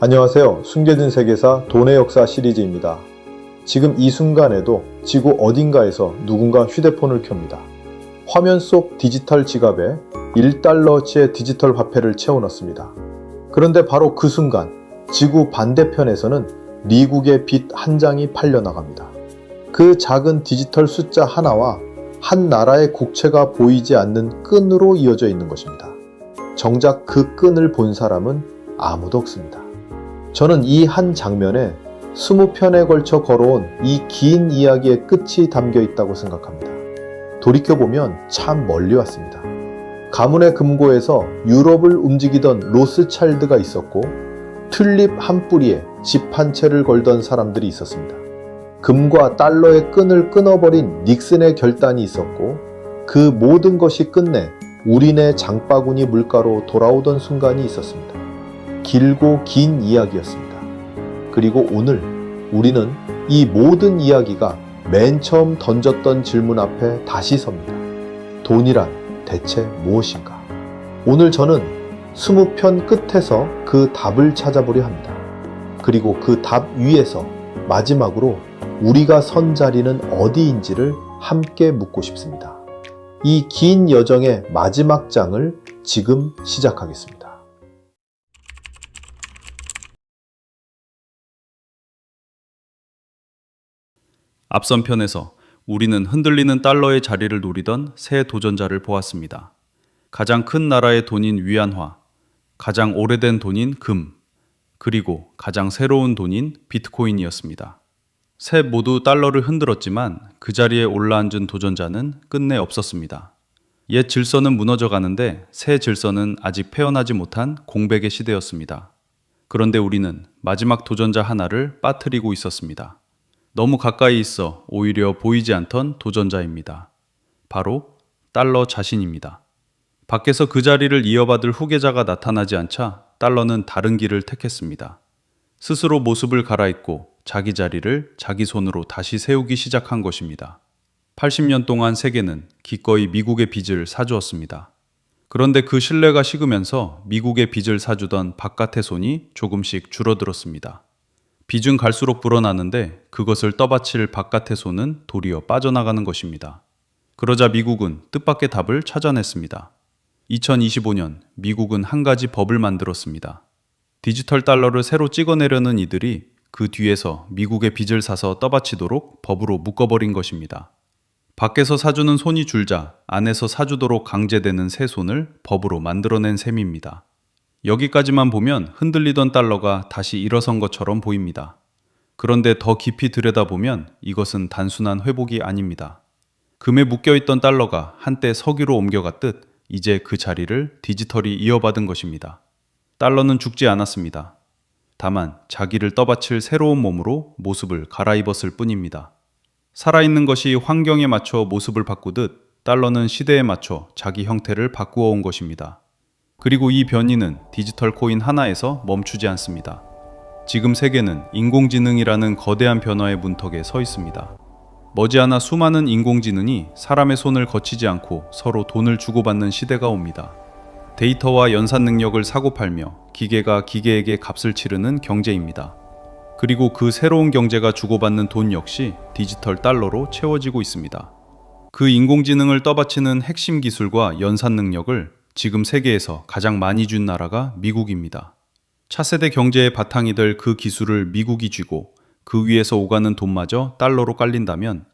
안녕하세요. 숨겨진 세계사 돈의 역사 시리즈입니다. 지금 이 순간에도 지구 어딘가에서 누군가 휴대폰을 켭니다. 화면 속 디지털 지갑에 1달러치의 디지털 화폐를 채워넣습니다. 그런데 바로 그 순간 지구 반대편에서는 미국의 빚 한 장이 팔려나갑니다. 그 작은 디지털 숫자 하나와 한 나라의 국채가 보이지 않는 끈으로 이어져 있는 것입니다. 정작 그 끈을 본 사람은 아무도 없습니다. 저는 이 한 장면에 20편에 걸쳐 걸어온 이 긴 이야기의 끝이 담겨 있다고 생각합니다. 돌이켜보면 참 멀리 왔습니다. 가문의 금고에서 유럽을 움직이던 로스차일드가 있었고 튤립 한 뿌리에 집 한 채를 걸던 사람들이 있었습니다. 금과 달러의 끈을 끊어버린 닉슨의 결단이 있었고 그 모든 것이 끝내 우리네 장바구니 물가로 돌아오던 순간이 있었습니다. 길고 긴 이야기였습니다. 그리고 오늘 우리는 이 모든 이야기가 맨 처음 던졌던 질문 앞에 다시 섭니다. 돈이란 대체 무엇인가? 오늘 저는 20편 끝에서 그 답을 찾아보려 합니다. 그리고 그 답 위에서 마지막으로 우리가 선 자리는 어디인지를 함께 묻고 싶습니다. 이 긴 여정의 마지막 장을 지금 시작하겠습니다. 앞선 편에서 우리는 흔들리는 달러의 자리를 노리던 새 도전자를 보았습니다. 가장 큰 나라의 돈인 위안화, 가장 오래된 돈인 금, 그리고 가장 새로운 돈인 비트코인이었습니다. 셋 모두 달러를 흔들었지만 그 자리에 올라앉은 도전자는 끝내 없었습니다. 옛 질서는 무너져 가는데 새 질서는 아직 폐어나지 못한 공백의 시대였습니다. 그런데 우리는 마지막 도전자 하나를 빠뜨리고 있었습니다. 너무 가까이 있어 오히려 보이지 않던 도전자입니다. 바로 달러 자신입니다. 밖에서 그 자리를 이어받을 후계자가 나타나지 않자 달러는 다른 길을 택했습니다. 스스로 모습을 갈아입고 자기 자리를 자기 손으로 다시 세우기 시작한 것입니다. 80년 동안 세계는 기꺼이 미국의 빚을 사주었습니다. 그런데 그 신뢰가 식으면서 미국의 빚을 사주던 바깥의 손이 조금씩 줄어들었습니다. 빚은 갈수록 불어나는데 그것을 떠받칠 바깥의 손은 도리어 빠져나가는 것입니다. 그러자 미국은 뜻밖의 답을 찾아냈습니다. 2025년 미국은 한 가지 법을 만들었습니다. 디지털 달러를 새로 찍어내려는 이들이 그 뒤에서 미국의 빚을 사서 떠받치도록 법으로 묶어버린 것입니다. 밖에서 사주는 손이 줄자 안에서 사주도록 강제되는 새 손을 법으로 만들어낸 셈입니다. 여기까지만 보면 흔들리던 달러가 다시 일어선 것처럼 보입니다. 그런데 더 깊이 들여다보면 이것은 단순한 회복이 아닙니다. 금에 묶여있던 달러가 한때 석유로 옮겨갔듯 이제 그 자리를 디지털이 이어받은 것입니다. 달러는 죽지 않았습니다. 다만 자기를 떠받칠 새로운 몸으로 모습을 갈아입었을 뿐입니다. 살아있는 것이 환경에 맞춰 모습을 바꾸듯 달러는 시대에 맞춰 자기 형태를 바꾸어 온 것입니다. 그리고 이 변이는 디지털 코인 하나에서 멈추지 않습니다. 지금 세계는 인공지능이라는 거대한 변화의 문턱에 서 있습니다. 머지않아 수많은 인공지능이 사람의 손을 거치지 않고 서로 돈을 주고받는 시대가 옵니다. 데이터와 연산 능력을 사고팔며 기계가 기계에게 값을 치르는 경제입니다. 그리고 그 새로운 경제가 주고받는 돈 역시 디지털 달러로 채워지고 있습니다. 그 인공지능을 떠받치는 핵심 기술과 연산 능력을 지금 세계에서 가장 많이 준 나라가 미국입니다. 차세대 경제의 바탕이 될 그 기술을 미국이 쥐고 그 위에서 오가는 돈마저 달러로 깔린다면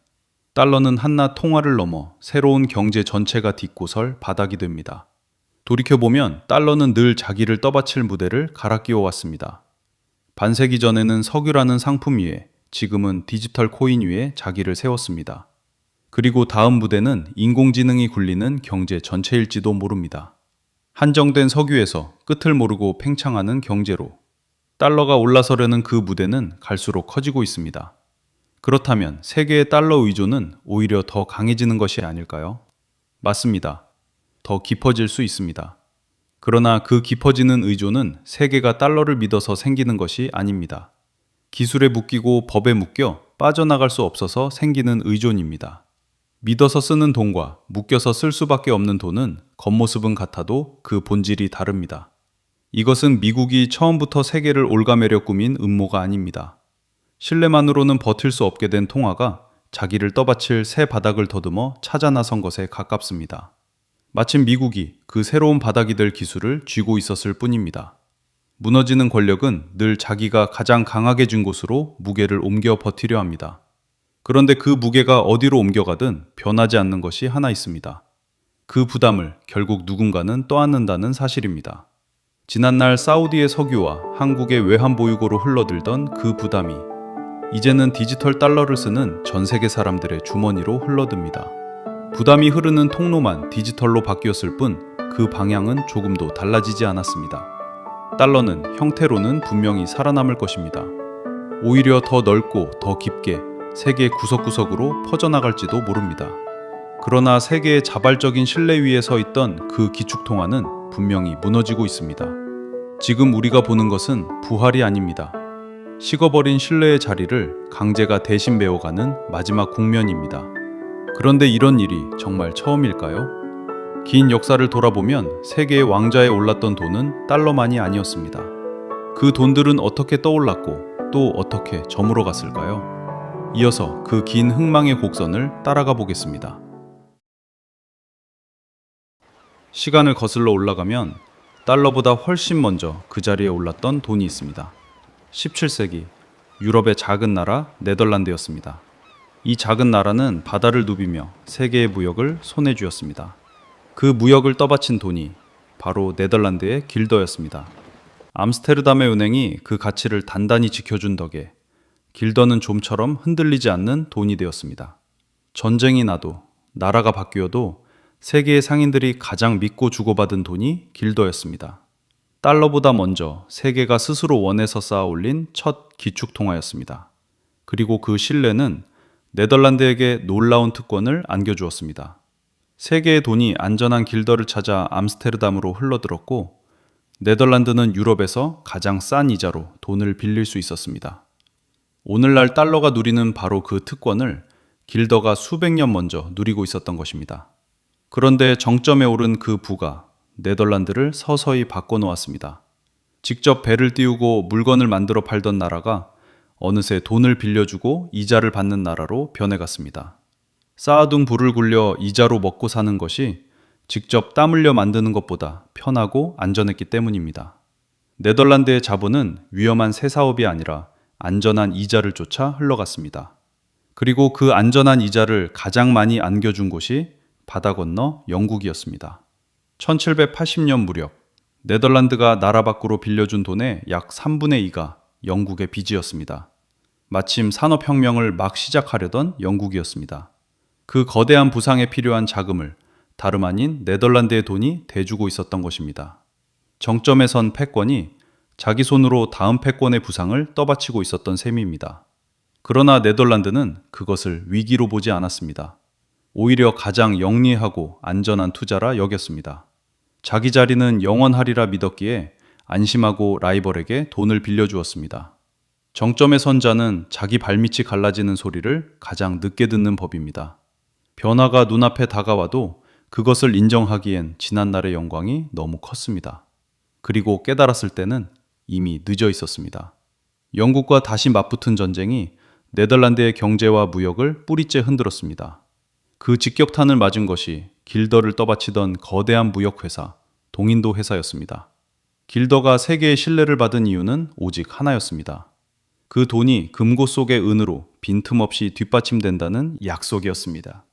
달러는 한낱 통화를 넘어 새로운 경제 전체가 딛고 설 바닥이 됩니다. 돌이켜보면 달러는 늘 자기를 떠받칠 무대를 갈아 끼워왔습니다. 반세기 전에는 석유라는 상품 위에, 지금은 디지털 코인 위에 자기를 세웠습니다. 그리고 다음 무대는 인공지능이 굴리는 경제 전체일지도 모릅니다. 한정된 석유에서 끝을 모르고 팽창하는 경제로 달러가 올라서려는 그 무대는 갈수록 커지고 있습니다. 그렇다면 세계의 달러 의존은 오히려 더 강해지는 것이 아닐까요? 맞습니다. 더 깊어질 수 있습니다. 그러나 그 깊어지는 의존은 세계가 달러를 믿어서 생기는 것이 아닙니다. 기술에 묶이고 법에 묶여 빠져나갈 수 없어서 생기는 의존입니다. 믿어서 쓰는 돈과 묶여서 쓸 수밖에 없는 돈은 겉모습은 같아도 그 본질이 다릅니다. 이것은 미국이 처음부터 세계를 올가매려 꾸민 음모가 아닙니다. 신뢰만으로는 버틸 수 없게 된 통화가 자기를 떠받칠 새 바닥을 더듬어 찾아 나선 것에 가깝습니다. 마침 미국이 그 새로운 바닥이 될 기술을 쥐고 있었을 뿐입니다. 무너지는 권력은 늘 자기가 가장 강하게 쥔 곳으로 무게를 옮겨 버티려 합니다. 그런데 그 무게가 어디로 옮겨가든 변하지 않는 것이 하나 있습니다. 그 부담을 결국 누군가는 떠안는다는 사실입니다. 지난날 사우디의 석유와 한국의 외환보유고로 흘러들던 그 부담이 이제는 디지털 달러를 쓰는 전 세계 사람들의 주머니로 흘러듭니다. 부담이 흐르는 통로만 디지털로 바뀌었을 뿐 그 방향은 조금도 달라지지 않았습니다. 달러는 형태로는 분명히 살아남을 것입니다. 오히려 더 넓고 더 깊게 세계 구석구석으로 퍼져나갈지도 모릅니다. 그러나 세계의 자발적인 신뢰 위에 서 있던 그 기축통화는 분명히 무너지고 있습니다. 지금 우리가 보는 것은 부활이 아닙니다. 식어버린 신뢰의 자리를 강제가 대신 메워가는 마지막 국면입니다. 그런데 이런 일이 정말 처음일까요? 긴 역사를 돌아보면 세계의 왕좌에 올랐던 돈은 달러만이 아니었습니다. 그 돈들은 어떻게 떠올랐고 또 어떻게 저물어 갔을까요? 이어서 그 긴 흥망의 곡선을 따라가 보겠습니다. 시간을 거슬러 올라가면 달러보다 훨씬 먼저 그 자리에 올랐던 돈이 있습니다. 17세기 유럽의 작은 나라 네덜란드였습니다. 이 작은 나라는 바다를 누비며 세계의 무역을 손에 쥐었습니다. 그 무역을 떠받친 돈이 바로 네덜란드의 길더였습니다. 암스테르담의 은행이 그 가치를 단단히 지켜준 덕에 길더는 좀처럼 흔들리지 않는 돈이 되었습니다. 전쟁이 나도 나라가 바뀌어도 세계의 상인들이 가장 믿고 주고받은 돈이 길더였습니다. 달러보다 먼저 세계가 스스로 원해서 쌓아 올린 첫 기축통화였습니다. 그리고 그 신뢰는 네덜란드에게 놀라운 특권을 안겨주었습니다. 세계의 돈이 안전한 길더를 찾아 암스테르담으로 흘러들었고 네덜란드는 유럽에서 가장 싼 이자로 돈을 빌릴 수 있었습니다. 오늘날 달러가 누리는 바로 그 특권을 길더가 수백 년 먼저 누리고 있었던 것입니다. 그런데 정점에 오른 그 부가 네덜란드를 서서히 바꿔놓았습니다. 직접 배를 띄우고 물건을 만들어 팔던 나라가 어느새 돈을 빌려주고 이자를 받는 나라로 변해갔습니다. 쌓아둔 부를 굴려 이자로 먹고 사는 것이 직접 땀 흘려 만드는 것보다 편하고 안전했기 때문입니다. 네덜란드의 자본은 위험한 새 사업이 아니라 안전한 이자를 쫓아 흘러갔습니다. 그리고 그 안전한 이자를 가장 많이 안겨준 곳이 바다 건너 영국이었습니다. 1780년 무렵 네덜란드가 나라 밖으로 빌려준 돈의 약 3분의 2가 영국의 빚이었습니다. 마침 산업혁명을 막 시작하려던 영국이었습니다. 그 거대한 부상에 필요한 자금을 다름 아닌 네덜란드의 돈이 대주고 있었던 것입니다. 정점에 선 패권이 자기 손으로 다음 패권의 부상을 떠받치고 있었던 셈입니다. 그러나 네덜란드는 그것을 위기로 보지 않았습니다. 오히려 가장 영리하고 안전한 투자라 여겼습니다. 자기 자리는 영원하리라 믿었기에 안심하고 라이벌에게 돈을 빌려주었습니다. 정점에 선 자는 자기 발밑이 갈라지는 소리를 가장 늦게 듣는 법입니다. 변화가 눈앞에 다가와도 그것을 인정하기엔 지난날의 영광이 너무 컸습니다. 그리고 깨달았을 때는 이미 늦어 있었습니다. 영국과 다시 맞붙은 전쟁이 네덜란드의 경제와 무역을 뿌리째 흔들었습니다. 그 직격탄을 맞은 것이 길더를 떠받치던 거대한 무역회사, 동인도 회사였습니다. 길더가 세계의 신뢰를 받은 이유는 오직 하나였습니다. 그 돈이 금고 속의 은으로 빈틈없이 뒷받침된다는 약속이었습니다.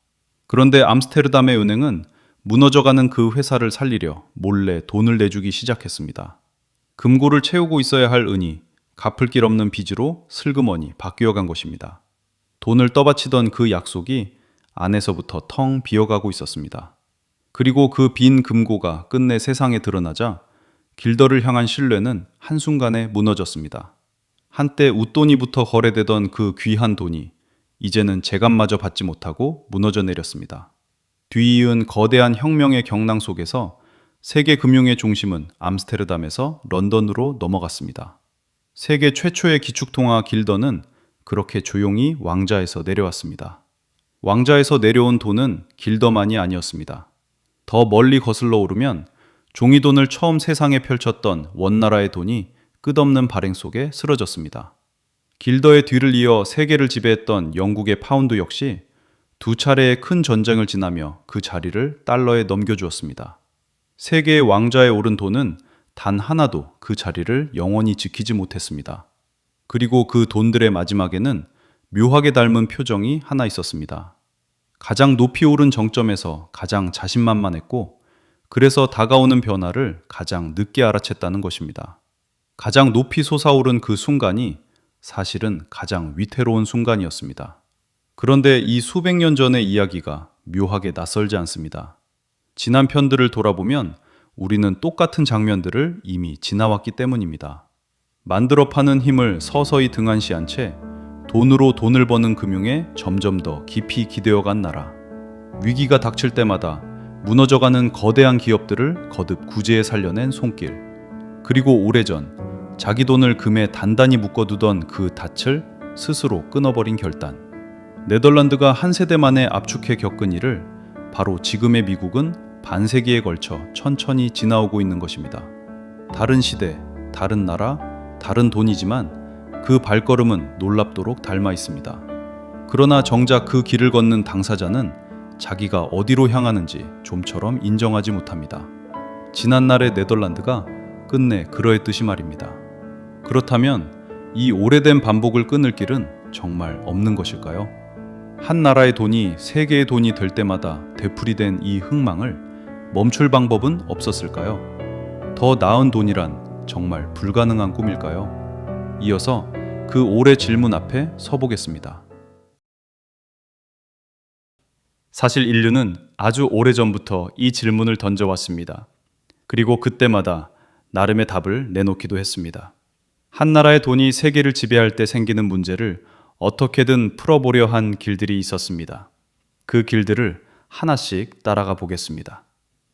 그런데 암스테르담의 은행은 무너져가는 그 회사를 살리려 몰래 돈을 내주기 시작했습니다. 금고를 채우고 있어야 할 은이 갚을 길 없는 빚으로 슬그머니 바뀌어간 것입니다. 돈을 떠받치던 그 약속이 안에서부터 텅 비어가고 있었습니다. 그리고 그 빈 금고가 끝내 세상에 드러나자 길더를 향한 신뢰는 한순간에 무너졌습니다. 한때 웃돈이부터 거래되던 그 귀한 돈이 이제는 제값마저 받지 못하고 무너져 내렸습니다. 뒤이은 거대한 혁명의 경랑 속에서 세계 금융의 중심은 암스테르담에서 런던으로 넘어갔습니다. 세계 최초의 기축통화 길더는 그렇게 조용히 왕좌에서 내려왔습니다. 왕좌에서 내려온 돈은 길더만이 아니었습니다. 더 멀리 거슬러 오르면 종이돈을 처음 세상에 펼쳤던 원나라의 돈이 끝없는 발행 속에 쓰러졌습니다. 길더의 뒤를 이어 세계를 지배했던 영국의 파운드 역시 두 차례의 큰 전쟁을 지나며 그 자리를 달러에 넘겨주었습니다. 세계의 왕좌에 오른 돈은 단 하나도 그 자리를 영원히 지키지 못했습니다. 그리고 그 돈들의 마지막에는 묘하게 닮은 표정이 하나 있었습니다. 가장 높이 오른 정점에서 가장 자신만만했고, 그래서 다가오는 변화를 가장 늦게 알아챘다는 것입니다. 가장 높이 솟아오른 그 순간이 사실은 가장 위태로운 순간이었습니다. 그런데 이 수백 년 전의 이야기가 묘하게 낯설지 않습니다. 지난 편들을 돌아보면 우리는 똑같은 장면들을 이미 지나왔기 때문입니다. 만들어 파는 힘을 서서히 등한시한 채 돈으로 돈을 버는 금융에 점점 더 깊이 기대어간 나라. 위기가 닥칠 때마다 무너져가는 거대한 기업들을 거듭 구제해 살려낸 손길. 그리고 오래전 자기 돈을 금에 단단히 묶어두던 그 닻을 스스로 끊어버린 결단. 네덜란드가 한 세대 만에 압축해 겪은 일을 바로 지금의 미국은 반세기에 걸쳐 천천히 지나오고 있는 것입니다. 다른 시대, 다른 나라, 다른 돈이지만 그 발걸음은 놀랍도록 닮아 있습니다. 그러나 정작 그 길을 걷는 당사자는 자기가 어디로 향하는지 좀처럼 인정하지 못합니다. 지난날의 네덜란드가 끝내 그러했듯이 말입니다. 그렇다면 이 오래된 반복을 끊을 길은 정말 없는 것일까요? 한 나라의 돈이 세계의 돈이 될 때마다 되풀이된 이 흥망을 멈출 방법은 없었을까요? 더 나은 돈이란 정말 불가능한 꿈일까요? 이어서 그 오래 질문 앞에 서보겠습니다. 사실 인류는 아주 오래전부터 이 질문을 던져왔습니다. 그리고 그때마다 나름의 답을 내놓기도 했습니다. 한 나라의 돈이 세계를 지배할 때 생기는 문제를 어떻게든 풀어보려 한 길들이 있었습니다. 그 길들을 하나씩 따라가 보겠습니다.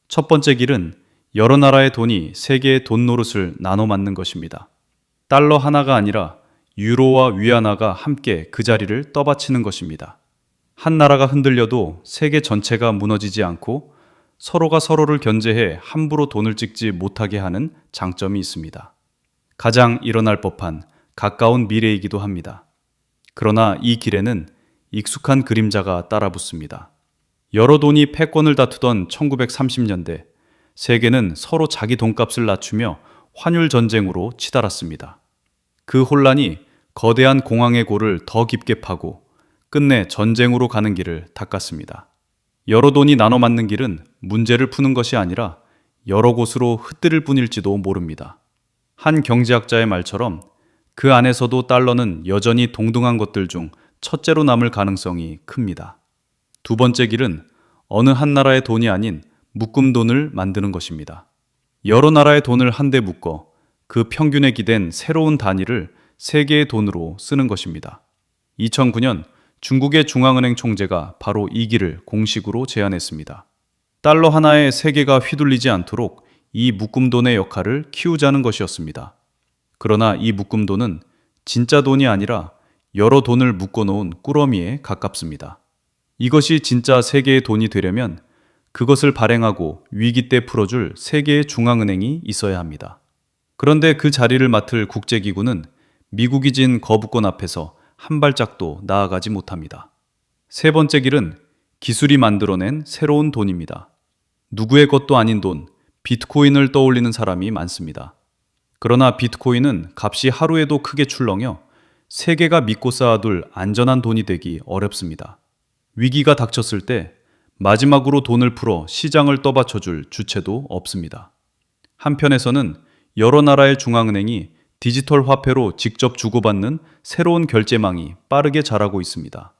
첫 번째 길은 여러 나라의 돈이 세계의 돈 노릇을 나눠 맞는 것입니다. 달러 하나가 아니라 유로와 위안화가 함께 그 자리를 떠받치는 것입니다. 한 나라가 흔들려도 세계 전체가 무너지지 않고 서로가 서로를 견제해 함부로 돈을 찍지 못하게 하는 장점이 있습니다. 가장 일어날 법한 가까운 미래이기도 합니다. 그러나 이 길에는 익숙한 그림자가 따라붙습니다. 여러 돈이 패권을 다투던 1930년대, 세계는 서로 자기 돈값을 낮추며 환율 전쟁으로 치달았습니다. 그 혼란이 거대한 공황의 골을 더 깊게 파고 끝내 전쟁으로 가는 길을 닦았습니다. 여러 돈이 나눠 맞는 길은 문제를 푸는 것이 아니라 여러 곳으로 흩뜨릴 뿐일지도 모릅니다. 한 경제학자의 말처럼 그 안에서도 달러는 여전히 동등한 것들 중 첫째로 남을 가능성이 큽니다. 두 번째 길은 어느 한 나라의 돈이 아닌 묶음돈을 만드는 것입니다. 여러 나라의 돈을 한데 묶어 그 평균에 기댄 새로운 단위를 세계의 돈으로 쓰는 것입니다. 2009년 중국의 중앙은행 총재가 바로 이 길을 공식으로 제안했습니다. 달러 하나에 세계가 휘둘리지 않도록 이 묶음돈의 역할을 키우자는 것이었습니다. 그러나 이 묶음돈은 진짜 돈이 아니라 여러 돈을 묶어놓은 꾸러미에 가깝습니다. 이것이 진짜 세계의 돈이 되려면 그것을 발행하고 위기 때 풀어줄 세계의 중앙은행이 있어야 합니다. 그런데 그 자리를 맡을 국제기구는 미국이 진 거부권 앞에서 한 발짝도 나아가지 못합니다. 세 번째 길은 기술이 만들어낸 새로운 돈입니다. 누구의 것도 아닌 돈, 비트코인을 떠올리는 사람이 많습니다. 그러나 비트코인은 값이 하루에도 크게 출렁여 세계가 믿고 쌓아둘 안전한 돈이 되기 어렵습니다. 위기가 닥쳤을 때 마지막으로 돈을 풀어 시장을 떠받쳐줄 주체도 없습니다. 한편에서는 여러 나라의 중앙은행이 디지털 화폐로 직접 주고받는 새로운 결제망이 빠르게 자라고 있습니다.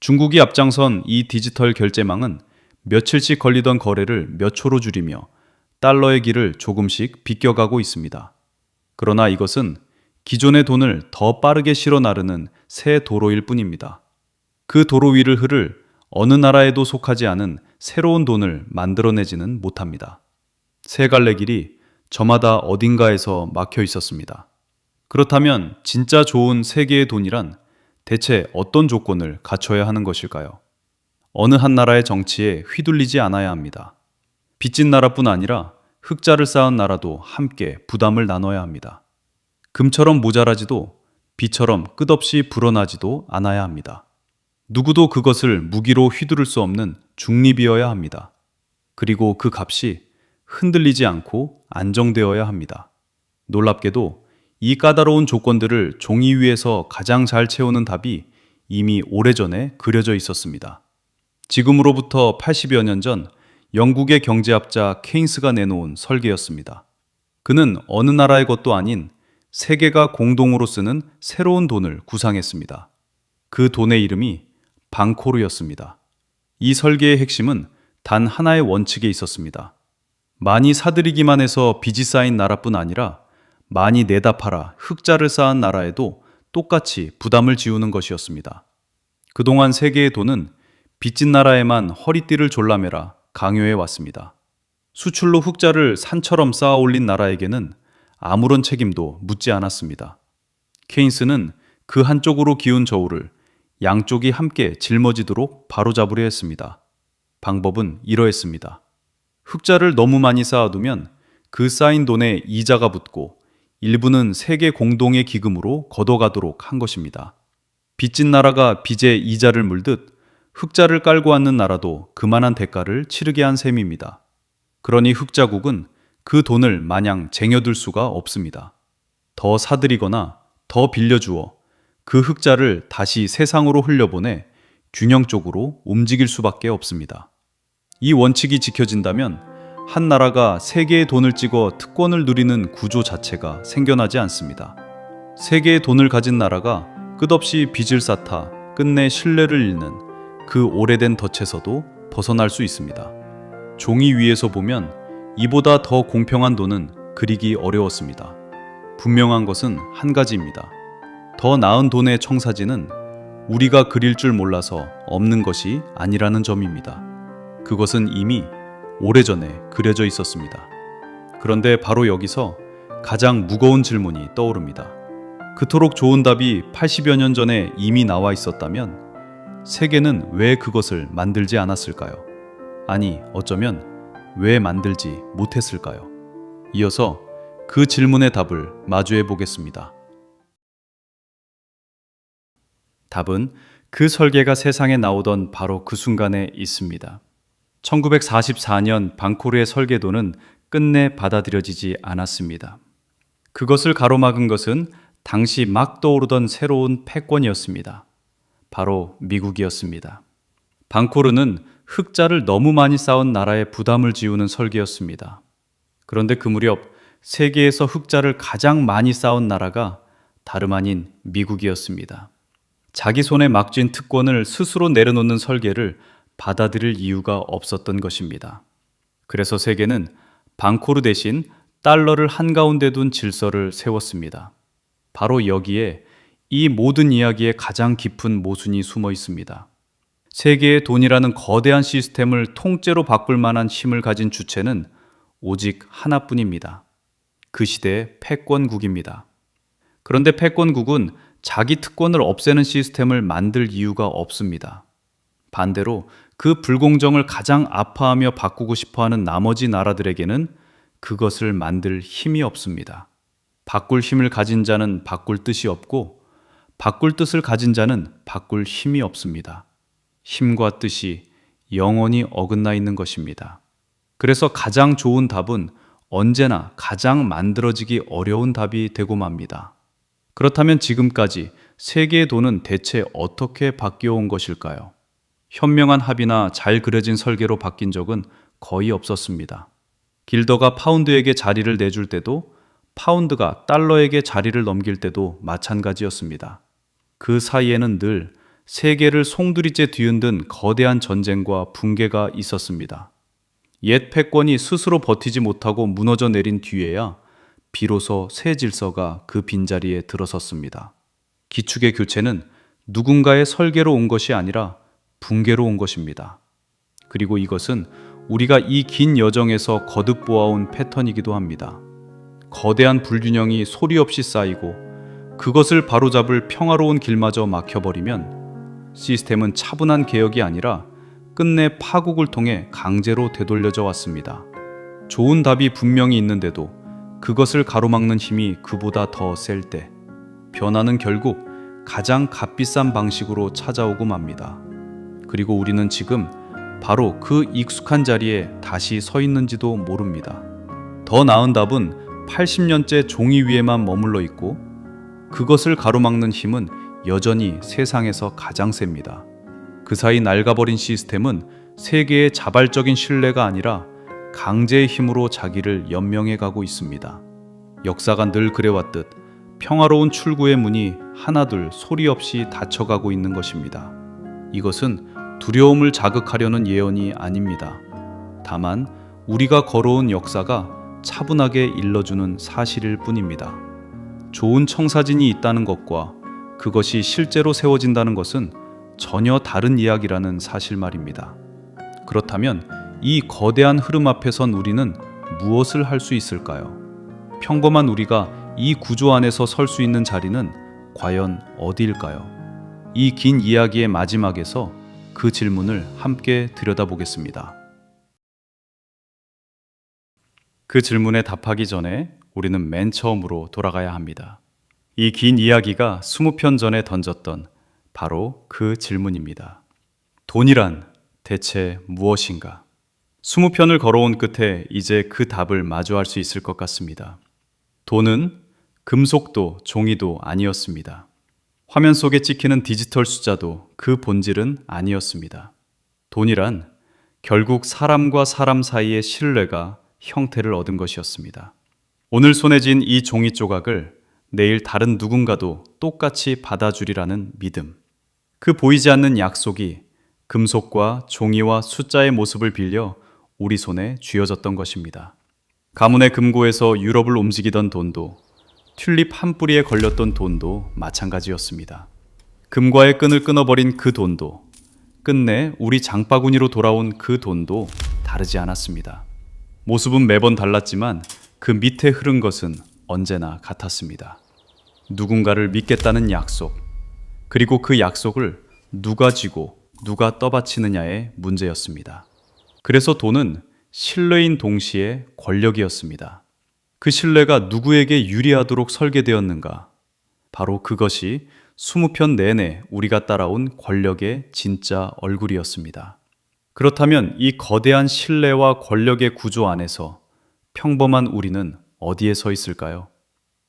중국이 앞장선 이 디지털 결제망은 며칠씩 걸리던 거래를 몇 초로 줄이며 달러의 길을 조금씩 비껴가고 있습니다. 그러나 이것은 기존의 돈을 더 빠르게 실어 나르는 새 도로일 뿐입니다. 그 도로 위를 흐를 어느 나라에도 속하지 않은 새로운 돈을 만들어내지는 못합니다. 세 갈래 길이 저마다 어딘가에서 막혀 있었습니다. 그렇다면 진짜 좋은 세계의 돈이란 대체 어떤 조건을 갖춰야 하는 것일까요? 어느 한 나라의 정치에 휘둘리지 않아야 합니다. 빚진 나라뿐 아니라 흑자를 쌓은 나라도 함께 부담을 나눠야 합니다. 금처럼 모자라지도 비처럼 끝없이 불어나지도 않아야 합니다. 누구도 그것을 무기로 휘두를 수 없는 중립이어야 합니다. 그리고 그 값이 흔들리지 않고 안정되어야 합니다. 놀랍게도 이 까다로운 조건들을 종이 위에서 가장 잘 채우는 답이 이미 오래전에 그려져 있었습니다. 지금으로부터 80여 년 전 영국의 경제학자 케인스가 내놓은 설계였습니다. 그는 어느 나라의 것도 아닌 세계가 공동으로 쓰는 새로운 돈을 구상했습니다. 그 돈의 이름이 방코르였습니다. 이 설계의 핵심은 단 하나의 원칙에 있었습니다. 많이 사들이기만 해서 빚이 쌓인 나라뿐 아니라 많이 내다 팔아 흑자를 쌓은 나라에도 똑같이 부담을 지우는 것이었습니다. 그동안 세계의 돈은 빚진 나라에만 허리띠를 졸라매라 강요해 왔습니다. 수출로 흑자를 산처럼 쌓아 올린 나라에게는 아무런 책임도 묻지 않았습니다. 케인스는 그 한쪽으로 기운 저울을 양쪽이 함께 짊어지도록 바로잡으려 했습니다. 방법은 이러했습니다. 흑자를 너무 많이 쌓아두면 그 쌓인 돈에 이자가 붙고 일부는 세계 공동의 기금으로 걷어가도록 한 것입니다. 빚진 나라가 빚에 이자를 물듯 흑자를 깔고 앉는 나라도 그만한 대가를 치르게 한 셈입니다. 그러니 흑자국은 그 돈을 마냥 쟁여둘 수가 없습니다. 더 사들이거나 더 빌려주어 그 흑자를 다시 세상으로 흘려보내 균형 쪽으로 움직일 수밖에 없습니다. 이 원칙이 지켜진다면 한 나라가 세계의 돈을 찍어 특권을 누리는 구조 자체가 생겨나지 않습니다. 세계의 돈을 가진 나라가 끝없이 빚을 쌓다 끝내 신뢰를 잃는 그 오래된 덫에서도 벗어날 수 있습니다. 종이 위에서 보면 이보다 더 공평한 돈은 그리기 어려웠습니다. 분명한 것은 한 가지입니다. 더 나은 돈의 청사진은 우리가 그릴 줄 몰라서 없는 것이 아니라는 점입니다. 그것은 이미 오래전에 그려져 있었습니다. 그런데 바로 여기서 가장 무거운 질문이 떠오릅니다. 그토록 좋은 답이 80여 년 전에 이미 나와 있었다면 세계는 왜 그것을 만들지 않았을까요? 아니, 어쩌면 왜 만들지 못했을까요? 이어서 그 질문의 답을 마주해 보겠습니다. 답은 그 설계가 세상에 나오던 바로 그 순간에 있습니다. 1944년 방코르의 설계도는 끝내 받아들여지지 않았습니다. 그것을 가로막은 것은 당시 막 떠오르던 새로운 패권이었습니다. 바로 미국이었습니다. 방코르는 흑자를 너무 많이 쌓은 나라에 부담을 지우는 설계였습니다. 그런데 그 무렵 세계에서 흑자를 가장 많이 쌓은 나라가 다름 아닌 미국이었습니다. 자기 손에 막 쥔 특권을 스스로 내려놓는 설계를 받아들일 이유가 없었던 것입니다. 그래서 세계는 방코르 대신 달러를 한가운데 둔 질서를 세웠습니다. 바로 여기에 이 모든 이야기의 가장 깊은 모순이 숨어 있습니다. 세계의 돈이라는 거대한 시스템을 통째로 바꿀 만한 힘을 가진 주체는 오직 하나뿐입니다. 그 시대의 패권국입니다. 그런데 패권국은 자기 특권을 없애는 시스템을 만들 이유가 없습니다. 반대로 그 불공정을 가장 아파하며 바꾸고 싶어하는 나머지 나라들에게는 그것을 만들 힘이 없습니다. 바꿀 힘을 가진 자는 바꿀 뜻이 없고 바꿀 뜻을 가진 자는 바꿀 힘이 없습니다. 힘과 뜻이 영원히 어긋나 있는 것입니다. 그래서 가장 좋은 답은 언제나 가장 만들어지기 어려운 답이 되고 맙니다. 그렇다면 지금까지 세계의 돈은 대체 어떻게 바뀌어 온 것일까요? 현명한 합의나 잘 그려진 설계로 바뀐 적은 거의 없었습니다. 길더가 파운드에게 자리를 내줄 때도 파운드가 달러에게 자리를 넘길 때도 마찬가지였습니다. 그 사이에는 늘 세계를 송두리째 뒤흔든 거대한 전쟁과 붕괴가 있었습니다. 옛 패권이 스스로 버티지 못하고 무너져 내린 뒤에야 비로소 새 질서가 그 빈자리에 들어섰습니다. 기축의 교체는 누군가의 설계로 온 것이 아니라 붕괴로 온 것입니다. 그리고 이것은 우리가 이 긴 여정에서 거듭 보아온 패턴이기도 합니다. 거대한 불균형이 소리 없이 쌓이고 그것을 바로잡을 평화로운 길마저 막혀버리면 시스템은 차분한 개혁이 아니라 끝내 파국을 통해 강제로 되돌려져 왔습니다. 좋은 답이 분명히 있는데도 그것을 가로막는 힘이 그보다 더 셀 때 변화는 결국 가장 값비싼 방식으로 찾아오고 맙니다. 그리고 우리는 지금 바로 그 익숙한 자리에 다시 서 있는지도 모릅니다. 더 나은 답은 80년째 종이 위에만 머물러 있고 그것을 가로막는 힘은 여전히 세상에서 가장 셉니다. 그 사이 낡아버린 시스템은 세계의 자발적인 신뢰가 아니라 강제의 힘으로 자기를 연명해 가고 있습니다. 역사가 늘 그래왔듯 평화로운 출구의 문이 하나둘 소리 없이 닫혀가고 있는 것입니다. 이것은 두려움을 자극하려는 예언이 아닙니다. 다만 우리가 걸어온 역사가 차분하게 일러주는 사실일 뿐입니다. 좋은 청사진이 있다는 것과 그것이 실제로 세워진다는 것은 전혀 다른 이야기라는 사실 말입니다. 그렇다면 이 거대한 흐름 앞에 선 우리는 무엇을 할 수 있을까요? 평범한 우리가 이 구조 안에서 설 수 있는 자리는 과연 어디일까요? 이 긴 이야기의 마지막에서 그 질문을 함께 들여다보겠습니다. 그 질문에 답하기 전에 우리는 맨 처음으로 돌아가야 합니다. 이 긴 이야기가 20편 전에 던졌던 바로 그 질문입니다. 돈이란 대체 무엇인가? 20편을 걸어온 끝에 이제 그 답을 마주할 수 있을 것 같습니다. 돈은 금속도 종이도 아니었습니다. 화면 속에 찍히는 디지털 숫자도 그 본질은 아니었습니다. 돈이란 결국 사람과 사람 사이의 신뢰가 형태를 얻은 것이었습니다. 오늘 손에 쥔 이 종이 조각을 내일 다른 누군가도 똑같이 받아주리라는 믿음. 그 보이지 않는 약속이 금속과 종이와 숫자의 모습을 빌려 우리 손에 쥐어졌던 것입니다. 가문의 금고에서 유럽을 움직이던 돈도 튤립 한 뿌리에 걸렸던 돈도 마찬가지였습니다. 금과의 끈을 끊어버린 그 돈도 끝내 우리 장바구니로 돌아온 그 돈도 다르지 않았습니다. 모습은 매번 달랐지만 그 밑에 흐른 것은 언제나 같았습니다. 누군가를 믿겠다는 약속, 그리고 그 약속을 누가 쥐고 누가 떠받치느냐의 문제였습니다. 그래서 돈은 신뢰인 동시에 권력이었습니다. 그 신뢰가 누구에게 유리하도록 설계되었는가? 바로 그것이 20편 내내 우리가 따라온 권력의 진짜 얼굴이었습니다. 그렇다면 이 거대한 신뢰와 권력의 구조 안에서 평범한 우리는 어디에 서 있을까요?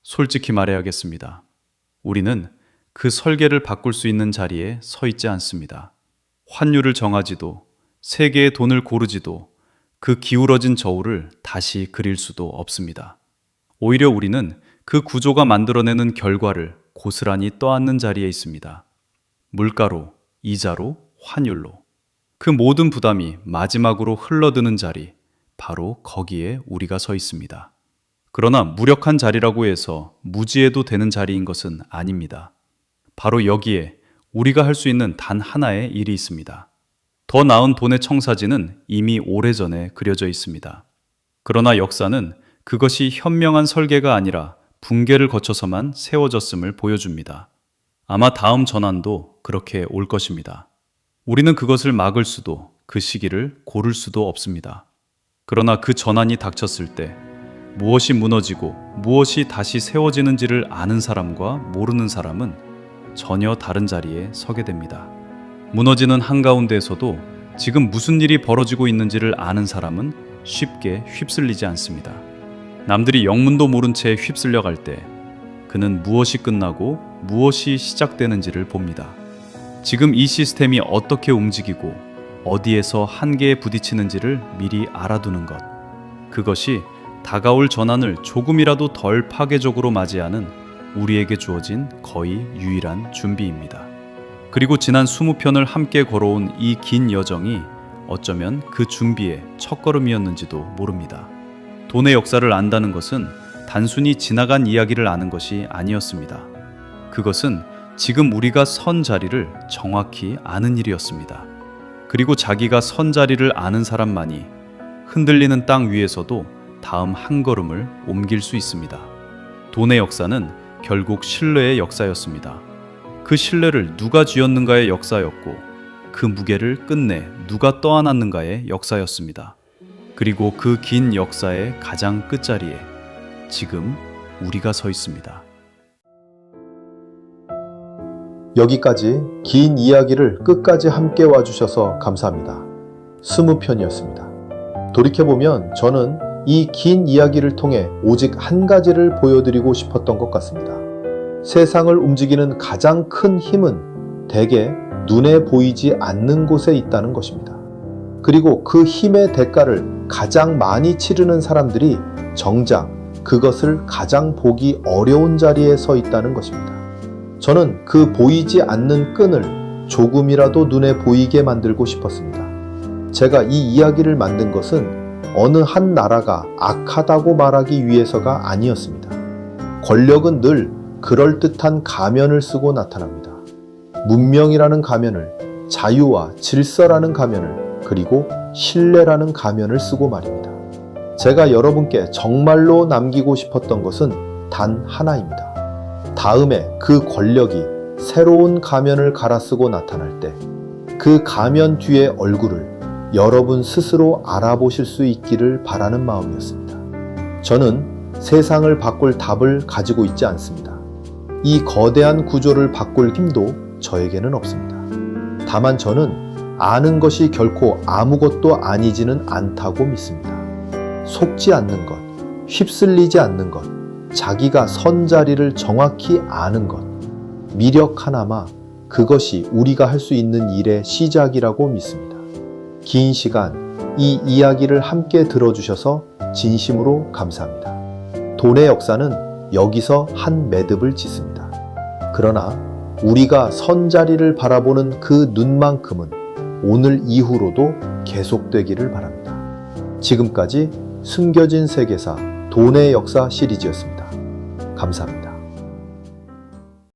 솔직히 말해야겠습니다. 우리는 그 설계를 바꿀 수 있는 자리에 서 있지 않습니다. 환율을 정하지도 세계의 돈을 고르지도 그 기울어진 저울을 다시 그릴 수도 없습니다. 오히려 우리는 그 구조가 만들어내는 결과를 고스란히 떠안는 자리에 있습니다. 물가로, 이자로, 환율로. 그 모든 부담이 마지막으로 흘러드는 자리, 바로 거기에 우리가 서 있습니다. 그러나 무력한 자리라고 해서 무지해도 되는 자리인 것은 아닙니다. 바로 여기에 우리가 할 수 있는 단 하나의 일이 있습니다. 더 나은 돈의 청사진은 이미 오래전에 그려져 있습니다. 그러나 역사는 그것이 현명한 설계가 아니라 붕괴를 거쳐서만 세워졌음을 보여줍니다. 아마 다음 전환도 그렇게 올 것입니다. 우리는 그것을 막을 수도 그 시기를 고를 수도 없습니다. 그러나 그 전환이 닥쳤을 때 무엇이 무너지고 무엇이 다시 세워지는지를 아는 사람과 모르는 사람은 전혀 다른 자리에 서게 됩니다. 무너지는 한가운데에서도 지금 무슨 일이 벌어지고 있는지를 아는 사람은 쉽게 휩쓸리지 않습니다. 남들이 영문도 모른 채 휩쓸려 갈 때 그는 무엇이 끝나고 무엇이 시작되는지를 봅니다. 지금 이 시스템이 어떻게 움직이고 어디에서 한계에 부딪히는지를 미리 알아두는 것. 그것이 다가올 전환을 조금이라도 덜 파괴적으로 맞이하는 우리에게 주어진 거의 유일한 준비입니다. 그리고 지난 20편을 함께 걸어온 이 긴 여정이 어쩌면 그 준비의 첫걸음이었는지도 모릅니다. 돈의 역사를 안다는 것은 단순히 지나간 이야기를 아는 것이 아니었습니다. 그것은 지금 우리가 선 자리를 정확히 아는 일이었습니다. 그리고 자기가 선 자리를 아는 사람만이 흔들리는 땅 위에서도 다음 한 걸음을 옮길 수 있습니다. 돈의 역사는 결국 신뢰의 역사였습니다. 그 신뢰를 누가 쥐었는가의 역사였고 그 무게를 끝내 누가 떠안았는가의 역사였습니다. 그리고 그 긴 역사의 가장 끝자리에 지금 우리가 서 있습니다. 여기까지 긴 이야기를 끝까지 함께 와주셔서 감사합니다. 20편이었습니다. 돌이켜보면 저는 이 긴 이야기를 통해 오직 한 가지를 보여드리고 싶었던 것 같습니다. 세상을 움직이는 가장 큰 힘은 대개 눈에 보이지 않는 곳에 있다는 것입니다. 그리고 그 힘의 대가를 가장 많이 치르는 사람들이 정작 그것을 가장 보기 어려운 자리에 서 있다는 것입니다. 저는 그 보이지 않는 끈을 조금이라도 눈에 보이게 만들고 싶었습니다. 제가 이 이야기를 만든 것은 어느 한 나라가 악하다고 말하기 위해서가 아니었습니다. 권력은 늘 그럴듯한 가면을 쓰고 나타납니다. 문명이라는 가면을, 자유와 질서라는 가면을, 그리고 신뢰라는 가면을 쓰고 말입니다. 제가 여러분께 정말로 남기고 싶었던 것은 단 하나입니다. 다음에 그 권력이 새로운 가면을 갈아쓰고 나타날 때 그 가면 뒤의 얼굴을 여러분 스스로 알아보실 수 있기를 바라는 마음이었습니다. 저는 세상을 바꿀 답을 가지고 있지 않습니다. 이 거대한 구조를 바꿀 힘도 저에게는 없습니다. 다만 저는 아는 것이 결코 아무것도 아니지는 않다고 믿습니다. 속지 않는 것, 휩쓸리지 않는 것, 자기가 선 자리를 정확히 아는 것, 미력 하나마 그것이 우리가 할 수 있는 일의 시작이라고 믿습니다. 긴 시간 이 이야기를 함께 들어주셔서 진심으로 감사합니다. 돈의 역사는 여기서 한 매듭을 짓습니다. 그러나 우리가 선 자리를 바라보는 그 눈만큼은 오늘 이후로도 계속되기를 바랍니다. 지금까지 숨겨진 세계사 돈의 역사 시리즈였습니다. 감사합니다.